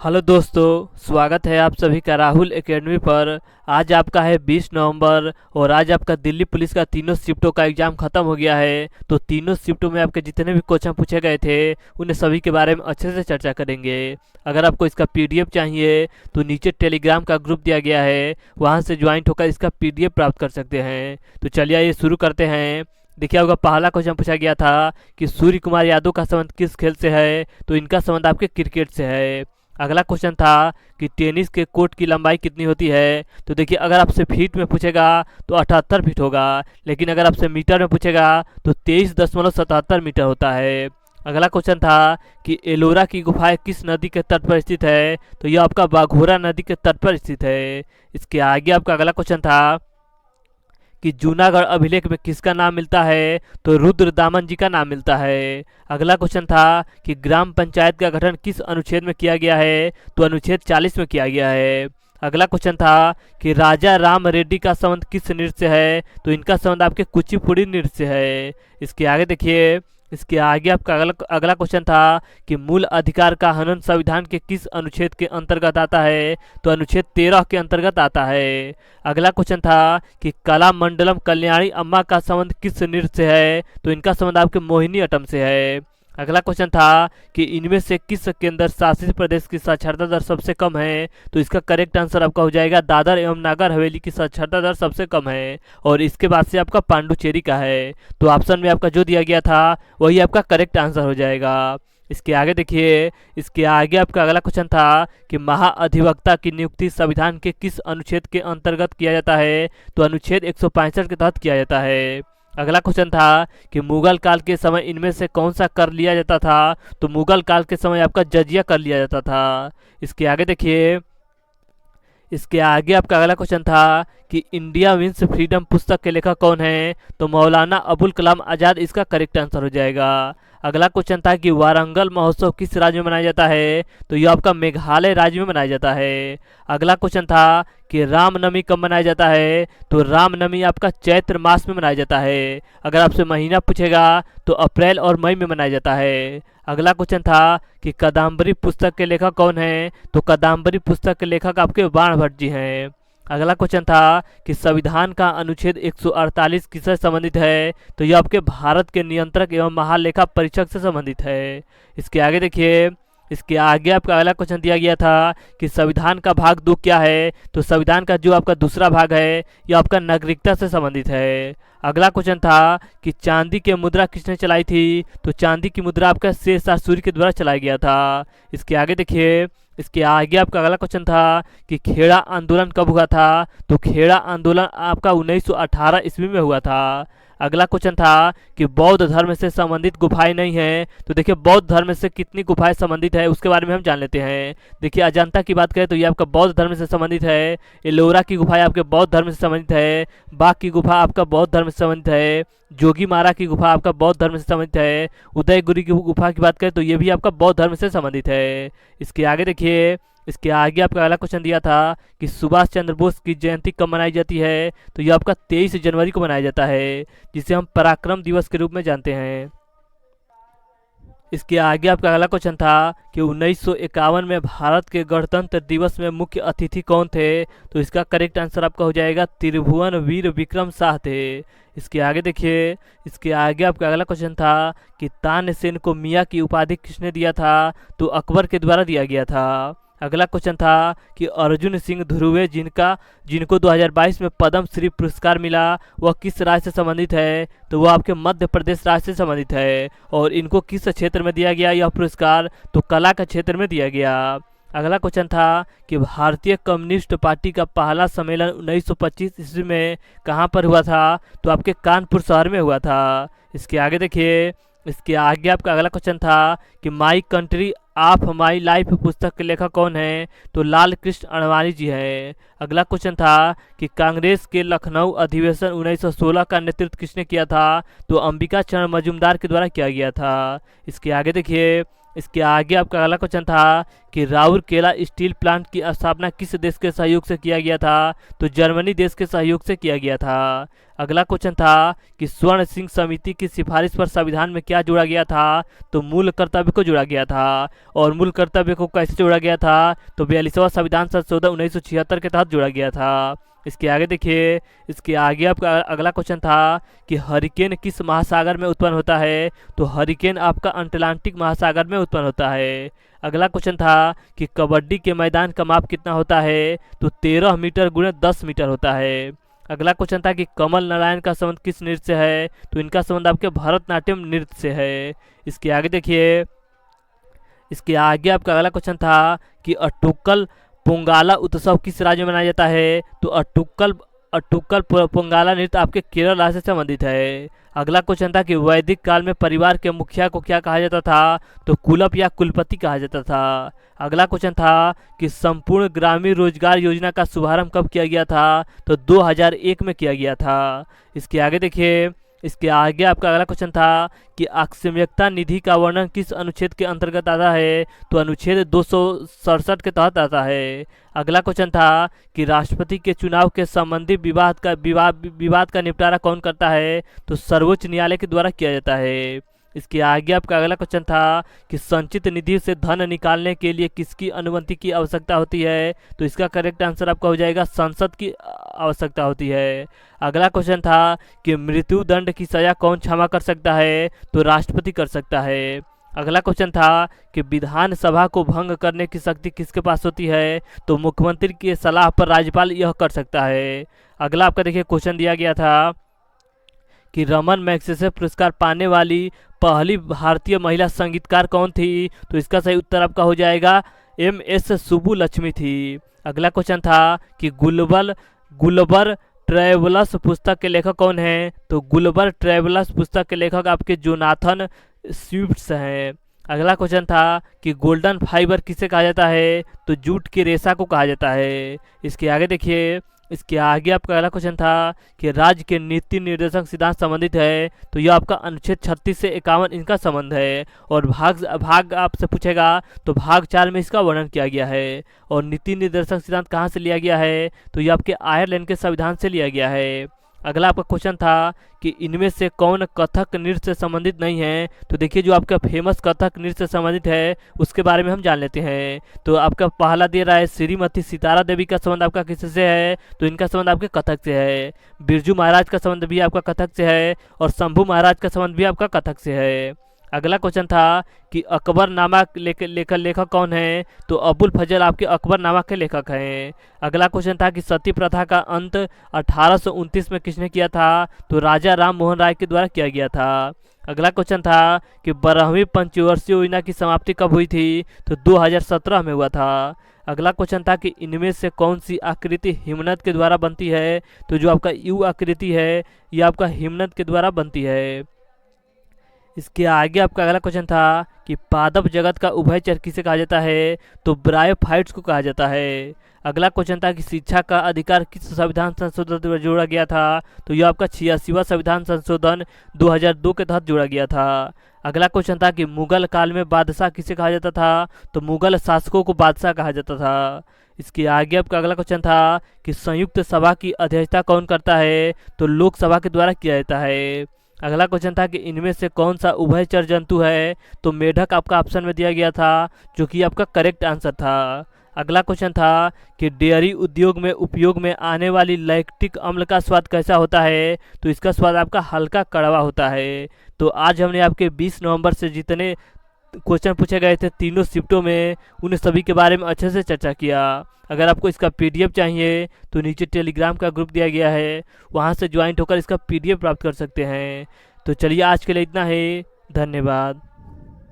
Hello दोस्तों, स्वागत है आप सभी का राहुल एकेडमी पर। आज आपका है 20 नवंबर और आज आपका दिल्ली पुलिस का तीनों शिफ्टों का एग्ज़ाम ख़त्म हो गया है। तो तीनों शिफ्टों में आपके जितने भी क्वेश्चन पूछे गए थे उन्हें सभी के बारे में अच्छे से चर्चा करेंगे। अगर आपको इसका पीडीएफ चाहिए तो नीचे टेलीग्राम का ग्रुप दिया गया है, वहां से ज्वाइंट होकर इसका पीडीएफ प्राप्त कर सकते हैं। तो चलिए ये शुरू करते हैं। देखिए होगा पहला क्वेश्चन पूछा गया था कि सूर्य कुमार यादव का संबंध किस खेल से है, तो इनका संबंध आपके क्रिकेट से है। अगला क्वेश्चन था कि टेनिस के कोर्ट की लंबाई कितनी होती है, तो देखिए अगर आपसे फीट में पूछेगा तो 78 फीट होगा, लेकिन अगर आपसे मीटर में पूछेगा तो 23.77 मीटर होता है। अगला क्वेश्चन था कि एलोरा की गुफाएं किस नदी के तट पर स्थित है, तो यह आपका बाघोरा नदी के तट पर स्थित है। इसके आगे आपका अगला क्वेश्चन था कि जूनागढ़ अभिलेख में किसका नाम मिलता है, तो रुद्र दामन जी का नाम मिलता है। अगला क्वेश्चन था कि ग्राम पंचायत का गठन किस अनुच्छेद में किया गया है, तो अनुच्छेद 40 में किया गया है। अगला क्वेश्चन था कि राजा राम रेड्डी का संबंध किस नृत्य से है, तो इनका संबंध आपके कुचिपुड़ी नृत्य से है। इसके आगे देखिए, इसके आगे आपका अगला अगला क्वेश्चन था कि मूल अधिकार का हनन संविधान के किस अनुच्छेद के अंतर्गत आता है, तो अनुच्छेद 13 के अंतर्गत आता है। अगला क्वेश्चन था कि कला मंडलम कल्याणी अम्मा का संबंध किस नृत्य से है, तो इनका संबंध आपके मोहिनी अट्टम से है। अगला क्वेश्चन था कि इनमें से किस केंद्र शासित प्रदेश की साक्षरता दर सबसे कम है, तो इसका करेक्ट आंसर आपका हो जाएगा दादर एवं नागर हवेली की साक्षरता दर सबसे कम है, और इसके बाद से आपका पांडुचेरी का है। तो ऑप्शन में आपका जो दिया गया था वही आपका करेक्ट आंसर हो जाएगा। इसके आगे देखिए, इसके आगे आपका अगला क्वेश्चन था कि महाअधिवक्ता की नियुक्ति संविधान के किस अनुच्छेद के अंतर्गत किया जाता है, तो अनुच्छेद 165 के तहत किया जाता है। अगला क्वेश्चन था कि मुगल काल के समय इनमें से कौन सा कर लिया जाता था, तो मुगल काल के समय आपका जजिया कर लिया जाता था। इसके आगे देखिए, इसके आगे आपका अगला क्वेश्चन था कि इंडिया विंस फ्रीडम पुस्तक के लेखक कौन है, तो मौलाना अबुल कलाम आज़ाद इसका करेक्ट आंसर हो जाएगा। अगला क्वेश्चन था कि वारंगल महोत्सव किस राज्य में मनाया जाता है, तो यह आपका मेघालय राज्य में मनाया जाता है। अगला क्वेश्चन था कि रामनवमी कब मनाया जाता है, तो रामनवमी आपका चैत्र मास में मनाया जाता है। अगर आपसे महीना पूछेगा तो अप्रैल और मई में मनाया जाता है। अगला क्वेश्चन था कि कादम्बरी पुस्तक के लेखक कौन है, तो कादम्बरी पुस्तक के लेखक आपके बाण भट्ट जी हैं। अगला क्वेश्चन था कि संविधान का अनुच्छेद 148 किससे संबंधित है, तो यह आपके भारत के नियंत्रक एवं महालेखा परीक्षक से संबंधित है। इसके आगे देखिए, इसके आगे आपका अगला क्वेश्चन दिया गया था कि संविधान का भाग 2 क्या है, तो संविधान का जो आपका दूसरा भाग है यह आपका नागरिकता से संबंधित है। अगला क्वेश्चन था कि चांदी की मुद्रा किसने चलाई थी, तो चांदी की मुद्रा आपका शेरशाह सूरी के द्वारा चलाया गया था। इसके आगे देखिए, इसके आगे आपका अगला क्वेश्चन था कि खेड़ा आंदोलन कब हुआ था, तो खेड़ा आंदोलन आपका 1918 ईस्वी में हुआ था। अगला क्वेश्चन था कि बौद्ध धर्म से संबंधित गुफाएं नहीं है, तो देखिए बौद्ध धर्म से कितनी गुफाएं संबंधित है उसके बारे में हम जान लेते हैं। देखिए अजंता की बात करें तो ये आपका बौद्ध धर्म से संबंधित है, एलोरा की गुफाएं आपके बौद्ध धर्म से संबंधित है, बाघ की गुफा आपका बौद्ध धर्म से संबंधित है, जोगी मारा की गुफा आपका बौद्ध धर्म से संबंधित है, उदयगिरी की गुफा की बात करें तो ये भी आपका बौद्ध धर्म से संबंधित है। इसके आगे देखिए, इसके आगे आपका अगला क्वेश्चन दिया था कि सुभाष चंद्र बोस की जयंती कब मनाई जाती है, तो यह आपका 23 जनवरी को मनाया जाता है, जिसे हम पराक्रम दिवस के रूप में जानते हैं। इसके आगे आपका अगला क्वेश्चन था कि 1951 में भारत के गणतंत्र दिवस में मुख्य अतिथि कौन थे, तो इसका करेक्ट आंसर आपका हो जाएगा त्रिभुवन वीर विक्रम शाह थे। इसके आगे देखिए, इसके आगे आपका अगला क्वेश्चन था कि तानसेन को मियाँ की उपाधि किसने दिया था, तो अकबर के द्वारा दिया गया था। अगला क्वेश्चन था कि अर्जुन सिंह ध्रुवे जिनको 2022 में पद्म श्री पुरस्कार मिला वह किस राज्य से संबंधित है, तो वह आपके मध्य प्रदेश राज्य से संबंधित है, और इनको किस क्षेत्र में दिया गया यह पुरस्कार, तो कला के क्षेत्र में दिया गया। अगला क्वेश्चन था कि भारतीय कम्युनिस्ट पार्टी का पहला सम्मेलन 1925 ईस्वी में कहाँ पर हुआ था, तो आपके कानपुर शहर में हुआ था। इसके आगे देखिए, इसके आगे आपका अगला क्वेश्चन था कि my country of my life पुस्तक के लेखक कौन है, तो लाल कृष्ण अडवाणी जी हैं। अगला क्वेश्चन था कि कांग्रेस के लखनऊ अधिवेशन 1916 का नेतृत्व किसने किया था, तो अंबिका चरण मजूमदार के द्वारा किया गया था। इसके आगे देखिए, इसके आगे आपका अगला क्वेश्चन था कि राउरकेला स्टील प्लांट की स्थापना किस देश के सहयोग से किया गया था? तो जर्मनी देश के सहयोग से किया गया था। अगला क्वेश्चन था कि स्वर्ण सिंह समिति की सिफारिश पर संविधान में क्या जोड़ा गया था? तो मूल कर्तव्य को जोड़ा गया था। और मूल कर्तव्य को कैसे जोड़ा गया था? तो 42वां संविधान संशोधन 1976 के तहत जोड़ा गया था। इसके आगे देखिए, इसके आगे आपका अगला क्वेश्चन था कि हरिकेन किस महासागर में उत्पन्न होता है? तो हरिकेन आपका अटलांटिक महासागर में उत्पन्न होता है। अगला क्वेश्चन था कि कबड्डी के मैदान का माप कितना होता है? तो 13 मीटर गुणे 10 मीटर होता है। अगला क्वेश्चन था कि कमल नारायण का संबंध किस नृत्य से है? तो इनका संबंध आपके भरतनाट्यम नृत्य से है। इसके आगे देखिए, इसके आगे आपका अगला क्वेश्चन था कि अट्टुक्कल पोंगाला उत्सव किस राज्य में मनाया जाता है? तो अट्टुक्कल अट्टुक्कल पोंगाला नृत्य आपके केरल राज्य से संबंधित है। अगला क्वेश्चन था कि वैदिक काल में परिवार के मुखिया को क्या कहा जाता था? तो कुलप या कुलपति कहा जाता था। अगला क्वेश्चन था कि संपूर्ण ग्रामीण रोजगार योजना का शुभारंभ कब किया गया था? तो 2001 में किया गया था। इसके आगे देखिए, इसके आगे आपका अगला क्वेश्चन था कि आकस्मिकता निधि का वर्णन किस अनुच्छेद के अंतर्गत आता है? तो अनुच्छेद 267 के तहत आता है। अगला क्वेश्चन था कि राष्ट्रपति के चुनाव के संबंधी विवाद का निपटारा कौन करता है? तो सर्वोच्च न्यायालय के द्वारा किया जाता है। इसके आगे आपका अगला क्वेश्चन था कि संचित निधि से धन निकालने के लिए किसकी अनुमति की आवश्यकता होती है? तो इसका करेक्ट आंसर आपका हो जाएगा संसद की आवश्यकता होती है। अगला क्वेश्चन था कि मृत्यु दंड की सजा कौन क्षमा कर सकता है? तो राष्ट्रपति कर सकता है। अगला क्वेश्चन था कि विधानसभा को भंग करने की शक्ति किसके पास होती है? तो मुख्यमंत्री की सलाह पर राज्यपाल यह कर सकता है। अगला आपका देखिए क्वेश्चन दिया गया था कि रमन मैग्सेसे पुरस्कार पाने वाली पहली भारतीय महिला संगीतकार कौन थी? तो इसका सही उत्तर आपका हो जाएगा MS सुब्बुलक्ष्मी थी। अगला क्वेश्चन था कि गुलबर ट्रैवलर्स पुस्तक के लेखक कौन हैं? तो गुलबर ट्रैवलर्स पुस्तक के लेखक आपके जोनाथन स्विफ्ट्स हैं। अगला क्वेश्चन था कि गोल्डन फाइबर किसे कहा जाता है? तो जूट की रेशा को कहा जाता है। इसके आगे देखिए, इसके आगे आपका अगला क्वेश्चन था कि राज्य के नीति निर्देशक सिद्धांत संबंधित है। तो यह आपका अनुच्छेद 36 से 51 इनका संबंध है। और भाग आपसे पूछेगा तो भाग 4 में इसका वर्णन किया गया है। और नीति निर्देशक सिद्धांत कहाँ से लिया गया है? तो यह आपके आयरलैंड के संविधान से लिया गया है। अगला आपका क्वेश्चन था कि इनमें से कौन कथक नृत्य से संबंधित नहीं है? तो देखिए, जो आपका फेमस कथक नृत्य से संबंधित है उसके बारे में हम जान लेते हैं। तो आपका पहला दे रहा है श्रीमती सितारा देवी का संबंध आपका किससे है? तो इनका संबंध आपके कथक से है। बिरजू महाराज का संबंध भी आपका कथक से है। और शंभू महाराज का संबंध भी आपका कथक से है। अगला क्वेश्चन था कि अकबरनामा लेखक कौन है? तो अबुल फजल आपके अकबरनामा के लेखक हैं। अगला क्वेश्चन था कि सती प्रथा का अंत 1829 में किसने किया था? तो राजा राम मोहन राय के द्वारा किया गया था। अगला क्वेश्चन था कि 12वीं पंचवर्षीय योजना की समाप्ति कब हुई थी? तो 2017 में हुआ था। अगला क्वेश्चन था कि इनमें से कौन सी आकृति हिमनद के द्वारा बनती है? तो जो आपका यू आकृति है यह आपका हिमनद के द्वारा बनती है। इसके आगे आपका अगला क्वेश्चन था कि पादप जगत का उभयचर किसे कहा जाता है? तो ब्रायोफाइट्स को कहा जाता है। अगला क्वेश्चन था कि शिक्षा का अधिकार किस संविधान संशोधन द्वारा जोड़ा गया था? तो यह आपका 86वां संविधान संशोधन 2002 के तहत जोड़ा गया था। अगला क्वेश्चन था कि मुगल काल में बादशाह किसे कहा जाता था? तो मुगल शासकों को बादशाह कहा जाता था। इसके आगे आपका अगला क्वेश्चन था कि संयुक्त सभा की अध्यक्षता कौन करता है? तो लोकसभा के द्वारा किया जाता है। अगला क्वेश्चन था कि इनमें से कौन सा उभयचर जंतु है? तो मेढक आपका ऑप्शन में दिया गया था, जो कि आपका करेक्ट आंसर था। अगला क्वेश्चन था कि डेयरी उद्योग में उपयोग में आने वाली लैक्टिक अम्ल का स्वाद कैसा होता है? तो इसका स्वाद आपका हल्का कड़वा होता है। तो आज हमने आपके 20 नवंबर से जितने क्वेश्चन पूछे गए थे तीनों शिफ्टों में, उन सभी के बारे में अच्छे से चर्चा किया। अगर आपको इसका PDF चाहिए तो नीचे टेलीग्राम का ग्रुप दिया गया है, वहां से ज्वाइंट होकर इसका PDF प्राप्त कर सकते हैं। तो चलिए आज के लिए इतना ही, धन्यवाद।